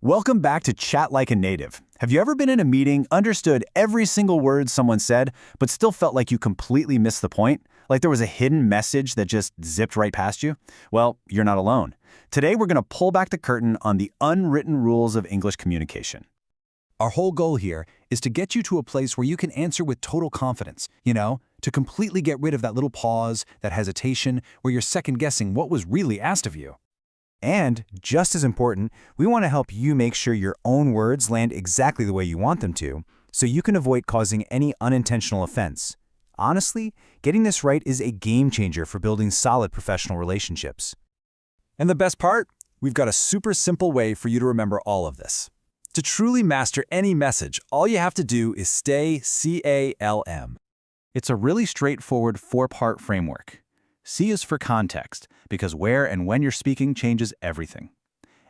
Welcome back to Chat Like a Native. Have you ever been in a meeting, understood every single word someone said, but still felt like you completely missed the point? Like there was a hidden message that just zipped right past you? Well, you're not alone. Today we're going to pull back the curtain on the unwritten rules of English communication. Our whole goal here is to get you to a place where you can answer with total confidence, to completely get rid of that little pause, that hesitation, where you're second-guessing what was really asked of you. And, just as important, we want to help you make sure your own words land exactly the way you want them to, so you can avoid causing any unintentional offense. Honestly, getting this right is a game changer for building solid professional relationships. And the best part? We've got a super simple way for you to remember all of this. To truly master any message, all you have to do is stay CALM. It's a really straightforward four-part framework. C is for context, because where and when you're speaking changes everything.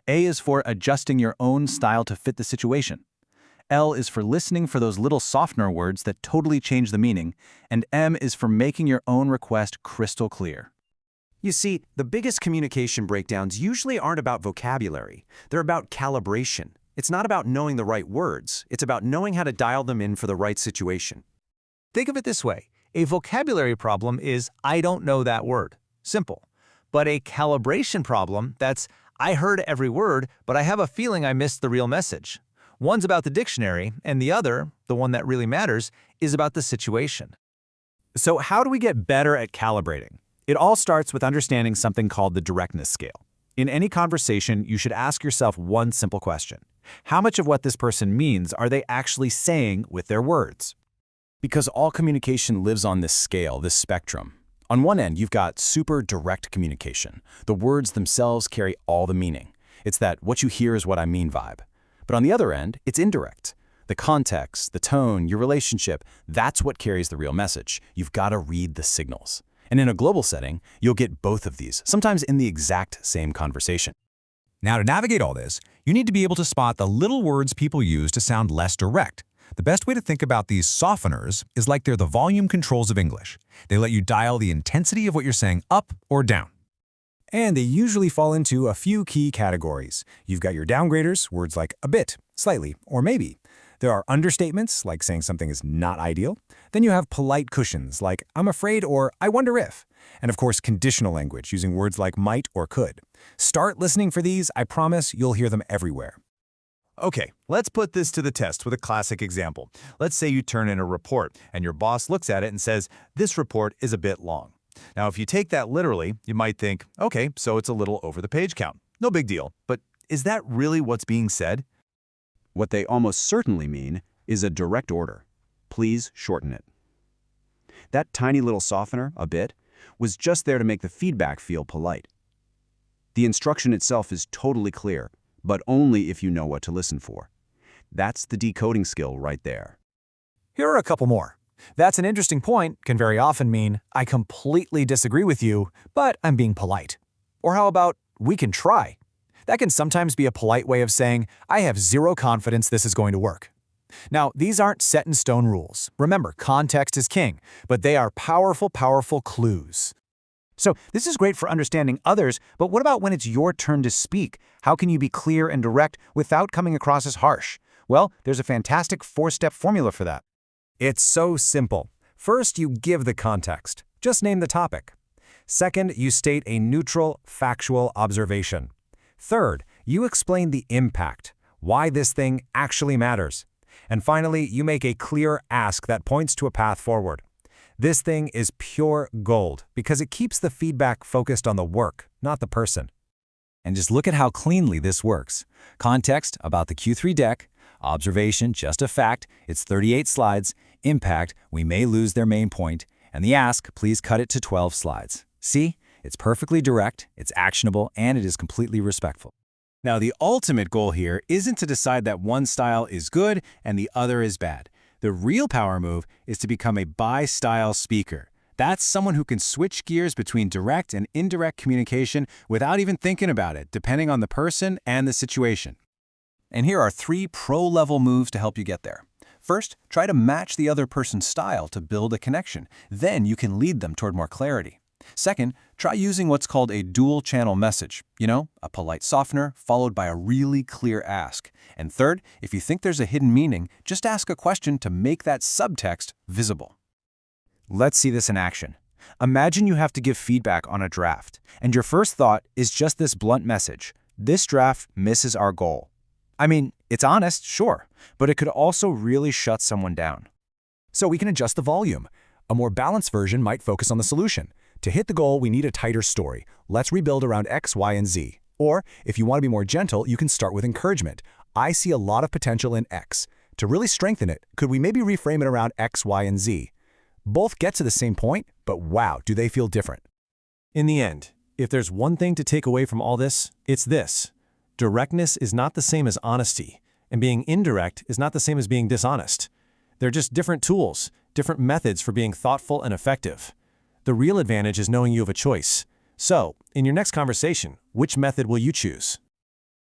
A is for adjusting your own style to fit the situation. L is for listening for those little softener words that totally change the meaning. And M is for making your own request crystal clear. You see, the biggest communication breakdowns usually aren't about vocabulary. They're about calibration. It's not about knowing the right words. It's about knowing how to dial them in for the right situation. Think of it this way. A vocabulary problem is, I don't know that word. Simple. But a calibration problem, that's, I heard every word, but I have a feeling I missed the real message. One's about the dictionary, and the other, the one that really matters, is about the situation. So how do we get better at calibrating? It all starts with understanding something called the Directness scale. In any conversation, you should ask yourself one simple question. How much of what this person means are they actually saying with their words? Because all communication lives on this scale, this spectrum. On one end, you've got super direct communication. The words themselves carry all the meaning. It's that what you hear is what I mean vibe. But on the other end, it's indirect. The context, the tone, your relationship, that's what carries the real message. You've got to read the signals. And in a global setting, you'll get both of these, sometimes in the exact same conversation. Now, to navigate all this, you need to be able to spot the little words people use to sound less direct. The best way to think about these softeners is like they're the volume controls of English. They let you dial the intensity of what you're saying up or down. And they usually fall into a few key categories. You've got your downgraders, words like a bit, slightly, or maybe. There are understatements, like saying something is not ideal. Then you have polite cushions, like I'm afraid or I wonder if. And of course, conditional language, using words like might or could. Start listening for these. I promise you'll hear them everywhere. Okay, let's put this to the test with a classic example. Let's say you turn in a report, and your boss looks at it and says, this report is a bit long. Now, if you take that literally, you might think, okay, so it's a little over the page count. No big deal. But is that really what's being said? What they almost certainly mean is a direct order. Please shorten it. That tiny little softener, a bit, was just there to make the feedback feel polite. The instruction itself is totally clear, but only if you know what to listen for. That's the decoding skill right there. Here are a couple more. That's an interesting point can very often mean, I completely disagree with you, but I'm being polite. Or how about, we can try? That can sometimes be a polite way of saying, I have zero confidence this is going to work. Now, these aren't set in stone rules. Remember, context is king, but they are powerful, powerful clues. So this is great for understanding others, but what about when it's your turn to speak? How can you be clear and direct without coming across as harsh? Well, there's a fantastic 4-step formula for that. It's so simple. First, you give the context. Just name the topic. Second, you state a neutral, factual observation. Third, you explain the impact, why this thing actually matters. And finally, you make a clear ask that points to a path forward. This thing is pure gold because it keeps the feedback focused on the work, not the person. And just look at how cleanly this works. Context about the Q3 deck, observation, just a fact, it's 38 slides, impact, we may lose their main point, and the ask, please cut it to 12 slides. See? It's perfectly direct, it's actionable, and it is completely respectful. Now, the ultimate goal here isn't to decide that one style is good and the other is bad. The real power move is to become a bi-style speaker. That's someone who can switch gears between direct and indirect communication without even thinking about it, depending on the person and the situation. And here are 3 pro-level moves to help you get there. First, try to match the other person's style to build a connection. Then you can lead them toward more clarity. Second, try using what's called a dual-channel message. You know, a polite softener followed by a really clear ask. And third, if you think there's a hidden meaning, just ask a question to make that subtext visible. Let's see this in action. Imagine you have to give feedback on a draft, and your first thought is just this blunt message: this draft misses our goal. I mean, it's honest, sure, but it could also really shut someone down. So we can adjust the volume. A more balanced version might focus on the solution. To hit the goal, we need a tighter story. Let's rebuild around X, Y, and Z. Or, if you want to be more gentle, you can start with encouragement. I see a lot of potential in X. To really strengthen it, could we maybe reframe it around X, Y, and Z? Both get to the same point, but wow, do they feel different. In the end, if there's one thing to take away from all this, it's this. Directness is not the same as honesty, and being indirect is not the same as being dishonest. They're just different tools, different methods for being thoughtful and effective. The real advantage is knowing you have a choice. So, in your next conversation, which method will you choose?